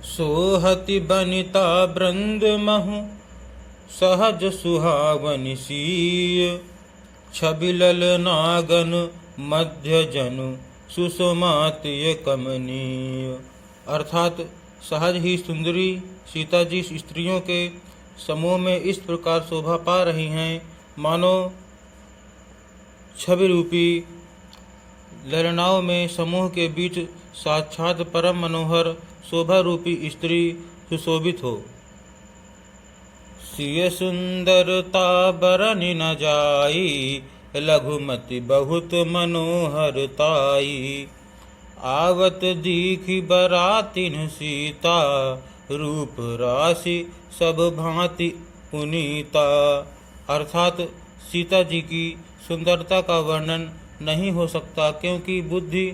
सोहति बनिता बृंद महु सहज सुहावनि सीय। छबिलल नागन मध्य जनु सुषमात्य कमनीय। अर्थात सहज ही सुंदरी सीता जी स्त्रियों के समूह में इस प्रकार शोभा पा रही हैं मानो छवि रूपी ललनाओं में समूह के बीच साक्षात परम मनोहर शोभा रूपी स्त्री सुशोभित हो। सिय सुंदरता बरनि न जाई लघुमति बहुत मनोहरताई। आवत दीखि बरातिन सीता रूप राशि सब भांति पुनीता। अर्थात सीता जी की सुंदरता का वर्णन नहीं हो सकता क्योंकि बुद्धि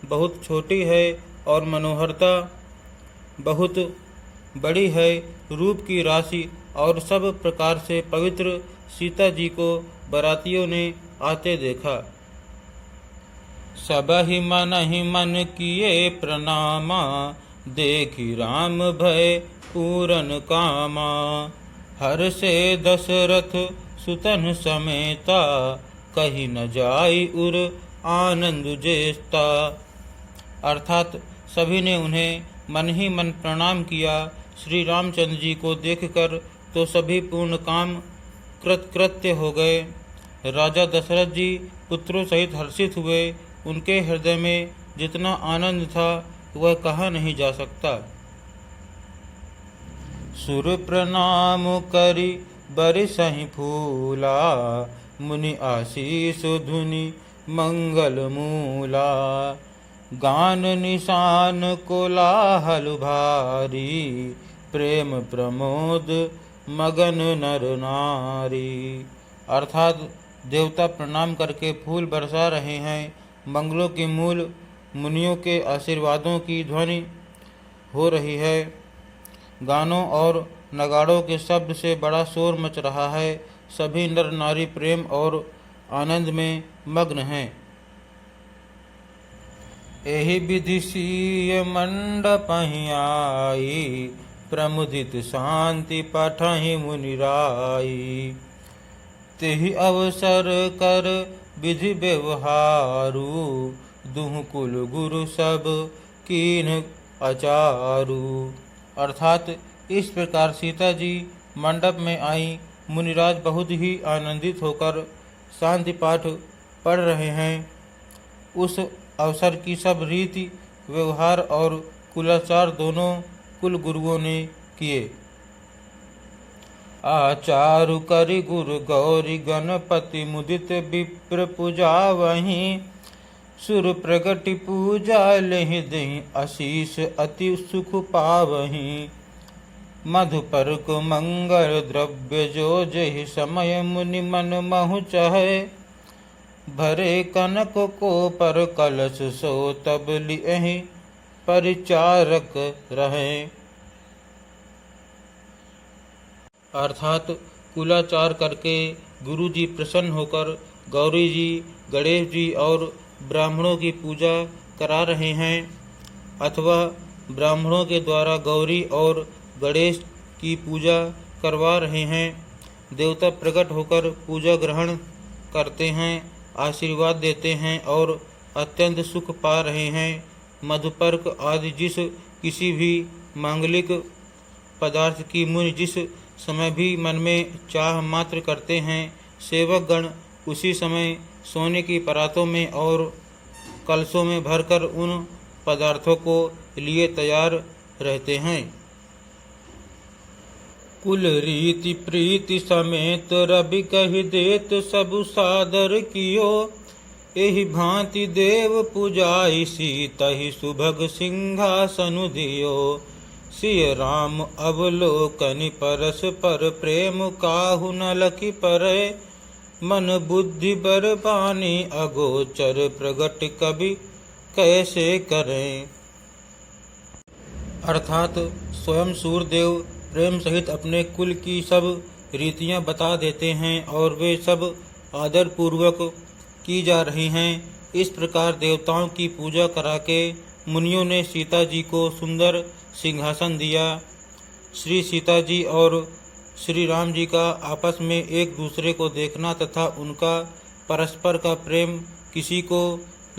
बहुत छोटी है और मनोहरता बहुत बड़ी है। रूप की राशि और सब प्रकार से पवित्र सीता जी को बरातियों ने आते देखा। सबहि मन किए प्रणामा देखि राम भय पूरन कामा। हर से दशरथ सुतन समेता कही न जाई उर आनंद जेष्टा। अर्थात सभी ने उन्हें मन ही मन प्रणाम किया। श्री रामचंद्र जी को देखकर तो सभी पूर्ण काम कृतकृत्य हो गए। राजा दशरथ जी पुत्रों सहित हर्षित हुए। उनके हृदय में जितना आनंद था वह कहा नहीं जा सकता। सुर प्रणाम करि बरसहि फूला मुनि आशीष धुनि मंगल मूला। गान निशान कोलाहल भारी प्रेम प्रमोद मगन नर नारी। अर्थात देवता प्रणाम करके फूल बरसा रहे हैं। मंगलों के मूल मुनियों के आशीर्वादों की ध्वनि हो रही है। गानों और नगाड़ों के शब्द से बड़ा शोर मच रहा है। सभी नर नारी प्रेम और आनंद में मग्न हैं। एहि विधि सीय मंडपहि आई प्रमुदित शांति पठहि मुनिराई। तेहि अवसर कर विधि व्यवहारु दुह कुल गुरु सब कीन अचारु। अर्थात इस प्रकार सीता जी मंडप में आई। मुनिराज बहुत ही आनंदित होकर शांति पाठ पढ़ रहे हैं। उस अवसर की सब रीति व्यवहार और कुलाचार दोनों कुल गुरुओं ने किए। आचारु करि गुरु गौरी गणपति मुदित विप्र पूजा वहीं। सुर प्रगति पूजा लेहि देहि आशीष अति सुख पावहीं। मधुपर्क मंगल द्रव्य जो जहि समय मुनि मन महु चहे। भरे कनक को पर कलश सो तब लिहि परिचारक रहे। अर्थात कुलाचार करके गुरु जी प्रसन्न होकर गौरी जी गणेश जी और ब्राह्मणों की पूजा करा रहे हैं अथवा ब्राह्मणों के द्वारा गौरी और गणेश की पूजा करवा रहे हैं। देवता प्रकट होकर पूजा ग्रहण करते हैं, आशीर्वाद देते हैं और अत्यंत सुख पा रहे हैं। मधुपर्क आदि जिस किसी भी मांगलिक पदार्थ की मुनि जिस समय भी मन में चाह मात्र करते हैं, सेवक गण उसी समय सोने की परातों में और कलशों में भरकर उन पदार्थों को लिए तैयार रहते हैं। कुल रीति प्रीति समेत रवि कहि देत सबु सादर कियो। एहि भांति देव पूजाई सीतहि सुभग सिंहासनु दियो। सिय राम अवलोकनि परस पर प्रेम काहु न लखि परै। मन बुद्धि बर बानी अगोचर प्रगट कवि कैसे करें। अर्थात स्वयं सूर्यदेव प्रेम सहित अपने कुल की सब रीतियां बता देते हैं और वे सब आदर पूर्वक की जा रही हैं। इस प्रकार देवताओं की पूजा करा के मुनियों ने सीता जी को सुंदर सिंहासन दिया। श्री सीता जी और श्री राम जी का आपस में एक दूसरे को देखना तथा उनका परस्पर का प्रेम किसी को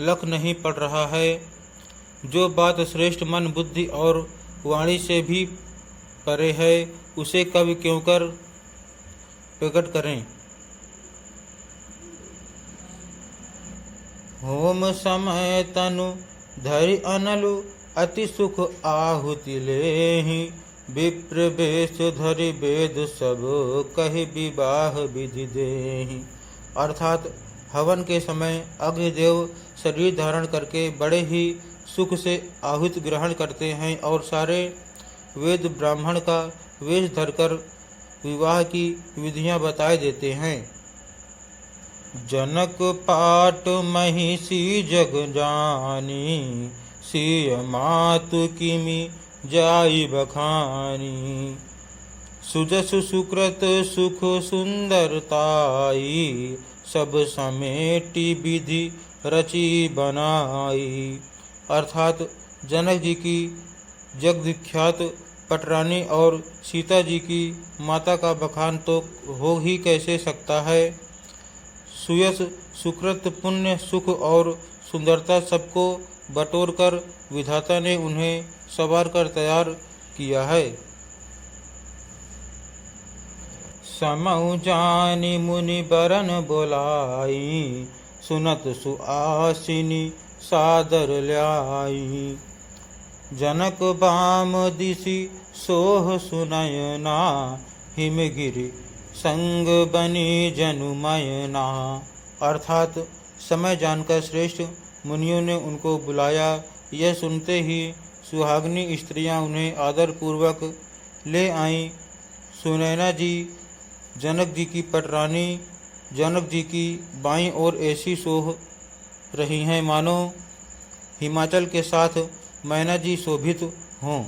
लख नहीं पड़ रहा है। जो बात श्रेष्ठ मन बुद्धि और वाणी से भी परे है, उसे कवि क्यों कर प्रकट करें। होम समय तनु धरि अनलु अति सुख आहुति लेहि। विप्र वेश धरि वेद सब कहि विवाह विधि देहि। अर्थात हवन के समय अग्निदेव शरीर धारण करके बड़े ही सुख से आहुति ग्रहण करते हैं और सारे वेद ब्राह्मण का वेश धरकर विवाह की विधियां बताए देते हैं। जनक पाट महिषी जग जानी। सिय मातु किमि जाई बखानी। सुजसु सुकृत सुख सुंदरताई। सब समेटी विधि रची बनाई। अर्थात जनक जी की जगविख्यात पटरानी और सीता जी की माता का बखान तो हो ही कैसे सकता है। सुयश सुकृत पुण्य सुख और सुंदरता सबको बटोर कर विधाता ने उन्हें सवार कर तैयार किया है। समउ जानी मुनि बरन बोलाई। सुनत सुआसिनी सादर ल्याई। जनक बाम दिशि सोह सुनयना। हिमगिरि संग बनी जनुमयना। अर्थात समय जानकर श्रेष्ठ मुनियों ने उनको बुलाया। यह सुनते ही सुहागनी स्त्रियां उन्हें आदर पूर्वक ले आईं। सुनैना जी जनक जी की पटरानी जनक जी की बाईं ओर ऐसी सोह रही हैं मानो हिमाचल के साथ मैना जी शोभित हों।